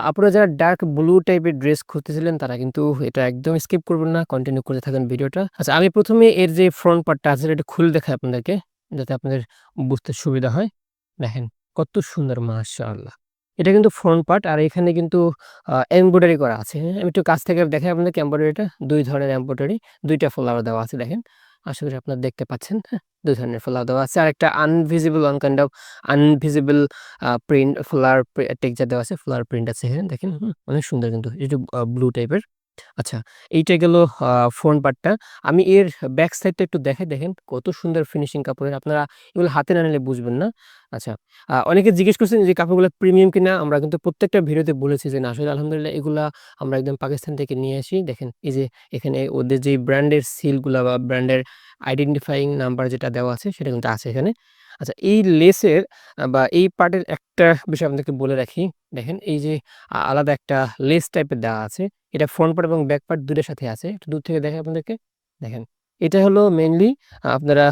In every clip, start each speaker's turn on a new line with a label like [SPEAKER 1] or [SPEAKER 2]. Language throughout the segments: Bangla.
[SPEAKER 1] আপনারা যারা ডার্ক ব্লু টাইপের ড্রেস খুঁজতেছিলেন তারা কিন্তু এটা একদম স্কিপ করবেন না। কন্টিনিউ করতে থাকেন ভিডিওটা। আচ্ছা আমি ১ম এ এর যে ফ্রন্ট পার্টটা আছে এটা খুলে দেখাই আপনাদেরকে। যাতে আপনাদের বুঝতে সুবিধা হয়। দেখেন কত সুন্দর মাশাআল্লাহ! এটা কিন্তু ফ্রন্ট পার্ট আর এখানে কিন্তু এমব্রয়ডারি করা আছে, হ্যাঁ? আমি একটু কাছ থেকে দেখাই আপনাদেরকে এমব্রয়ডারিটা। ২ ধরনের এমব্রয়ডারি, ২ টা ফ্লাওয়ার দেওয়া আছে দেখেন। আশা করি আপনারা দেখতে পাচ্ছেন, হ্যাঁ? ২ ধরনের ফ্লাওয়ার দেওয়া আছে। আরেকটা invisible one kind of invisible print flower texture দেওয়া আছে। ফ্লাওয়ার প্রিন্ট আছে এখানে দেখেন, হুম? অনেক সুন্দর কিন্তু। একটু ব্লু টাইপের। আচ্ছা, এইটা গেল ফ্রন্ট পার্টটা। আমি এর ব্যাক সাইডটা একটু দেখাই দেখেন কত সুন্দর ফিনিশিং কাপড়ের। আপনারা এগুলো হাতে না নিলে বুঝবেন না। আচ্ছা, অনেকে জিজ্ঞেস করছেন যে কাপড়গুলো প্রিমিয়াম কিনা? আমরা কিন্তু প্রত্যেকটা ভিডিওতে বলেছি যে না আসলে আলহামদুলিল্লাহ এগুলা আমরা একদম পাকিস্তান থেকে নিয়ে আসি। দেখেন এই যে এখানে ওদের যেই ব্র্যান্ডের সিলগুলা বা ব্র্যান্ডের আইডেন্টিফাইং নাম্বার যেটা দেওয়া আছে সেটা কিন্তু আছে এখানে। আচ্ছা এই লেসের বা এই পার্টের একটা বিষয় আপনাদেরকে বলে রাখি। দেখেন এই যে আলাদা একটা লেস টাইপের দেওয়া আছে। এটা ফ্রন্ট পার্ট এবং ব্যাক পার্ট ২ টার সাথে আছে। একটু দূর থেকে দেখাই আপনাদেরকে। দেখেন। এটা হলো মেইনলি আপনারা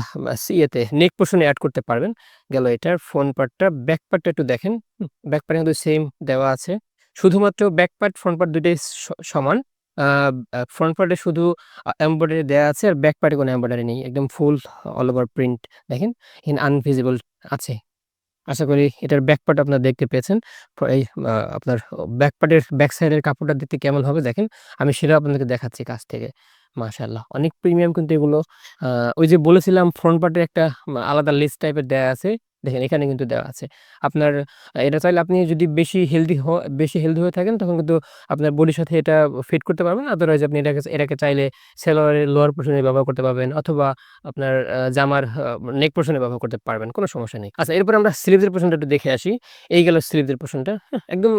[SPEAKER 1] ইয়েতে নেক পোরশন এ এড করতে পারবেন। গেল এটার ফ্রন্ট পার্টটা, ব্যাক পার্টটা একটু দেখেন। ব্যাক পার্টে কিন্তু সেম দেওয়া আছে। শুধুমাত্র ব্যাক পার্ট, ফ্রন্ট পার্ট ২ টাই সমান। আ ফ্রন্ট পার্টে শুধু এমব্রয়ডারি দেয়া আছে আর ব্যাক পার্টে কোনো এমব্রয়ডারি নেই। একদম ফুল অল ওভার প্রিন্ট দেখেন। এখানে আনভিজিবল আছে। আশা করি এটার ব্যাক পার্ট আপনারা দেখতে পেয়েছেন। এই আপনার ব্যাক পার্টের ব্যাক সাইডের কাপড়টা দেখতে কেমন হবে দেখেন। আমি সেটাও আপনাদেরকে দেখাচ্ছি কাছ থেকে। মাশাআল্লাহ! অনেক প্রিমিয়াম কিন্তু এগুলো। আ ওই যে বলেছিলাম ফ্রন্ট পার্টে একটা আলাদা লেস টাইপের দেয়া আছে। দেখেন এখানে কিন্তু দেওয়া আছে। আপনার এটা চাইলে আপনি যদি বেশি হেলথি হয়ে থাকেন তখন কিন্তু আপনার বডির সাথে এটা ফিট করতে পারবেন। আদারওয়াইজ আপনি এটাকে চাইলে সেলোয়ারের লোয়ার পোরশন এ ব্যবহার করতে পারবেন অথবা আপনার জামার নেক পোরশন এ ব্যবহার করতে পারবেন। কোনো সমস্যা নেই। আচ্ছা এরপরে আমরা স্লিভস এর পোরশনটা একটু দেখে আসি। এই গেল স্লিভস এর পোরশনটা। হ্যাঁ? একদম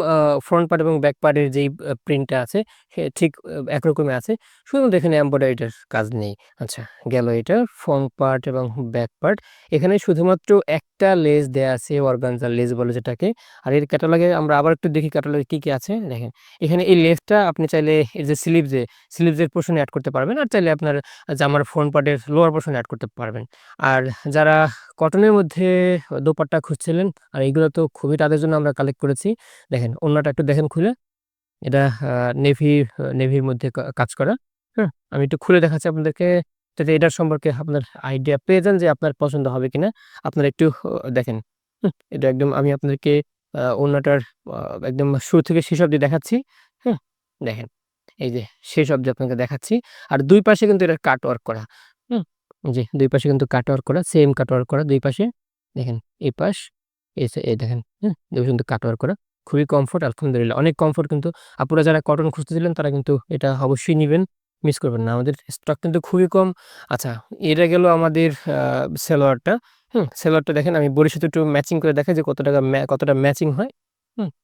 [SPEAKER 1] ফ্রন্ট পার্ট এবং ব্যাক পার্টের যেই প্রিন্টটা আছে ঠিক একরকমই আছে। শুধুমাত্র এখানে এমব্রয়ডারিটার কাজ নেই। আচ্ছা গেল এটা ফ্রন্ট পার্ট এবং ব্যাক পার্ট। এখানে শুধুমাত্র একটা লেস দেয়া আছে অর্গানজা লেস বলে যেটাকে। আর এর ক্যাটালগে আমরা আবার একটু দেখি ক্যাটালগে কি, কি আছে দেখেন। এখানে এই লেসটা আপনি চাইলে এই যে স্লিভস এর পোরশন এ এড করতে পারবেন। আর চাইলে আপনার জামার ফ্রন্ট পার্টের লোয়ার পোরশন এড করতে পারবেন। আর যারা কটনের মধ্যে দোপাট্টা খুঁজছিলেন আর এগুলো তো খুবই তাদের জন্য আমরা কালেক্ট করেছি। দেখেন ওড়নাটা একটু দেখেন খুলে। এটা নেভির মধ্যে কাজ করা। হ্যাঁ? আমি একটু খুলে দেখাচ্ছি আপনাদেরকে যাতে এটার সম্পর্কে আপনার আইডিয়া পেয়ে যান যে আপনার পছন্দ হবে কিনা। আপনারা একটু দেখেন। এটা একদম আমি আপনাদেরকে ওড়নাটার একদম শুরু থেকে শেষ অব্দি দেখাচ্ছি। হ্যাঁ? দেখেন। এই যে শেষ অব্দি আপনাকে দেখাচ্ছি। আর ২ পাশে কিন্তু এটার কাট ওয়ার্ক করা। হুম? জি, ২ পাশে কিন্তু কাট ওয়ার্ক করা, সেম কাট ওয়ার্ক করা ২ পাশে। দেখেন এই পাশ, এই দেখেন, হ্যাঁ? ২ পাশে কিন্তু কাট ওয়ার্ক করা। খুবই কমফোর্ট আলহামদুলিল্লাহ। অনেক কমফোর্ট কিন্তু আপুরা যারা কটন খুঁজতেছিলেন তারা কিন্তু এটা অবশ্যই নিবেন। মিস করবেন না। আমাদের স্টক কিন্তু খুবই কম। আচ্ছা, এটা গেল আমাদের সালোয়ারটা। সালোয়ারটা দেখেন আমি বডির সাথে একটু ম্যাচিং করে দেখাই যে কতটা ম্যাচিং হয়।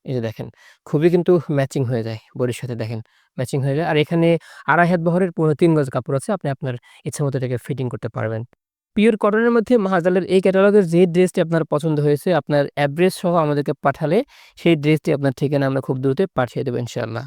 [SPEAKER 1] এই যে দেখেন খুবই কিন্তু ম্যাচিং হয়ে যায় বডির সাথে দেখেন ম্যাচিং হয়ে যায়। আর এখানে ২.৫ হাত বহরের ৩ গজ কাপড় আছে। আপনি আপনার ইচ্ছামত এটাকে ফিটিং করতে পারবেন। পিওর কটনের মধ্যে মাহাজালের এই ক্যাটালগের যে ড্রেসটি আপনার পছন্দ হয়েছে আপনার অ্যাড্রেস সহ আমাদেরকে পাঠালে সেই ড্রেসটি আপনার ঠিকানায় আমরা খুব দ্রুত পাঠিয়ে দেব ইনশাআল্লাহ।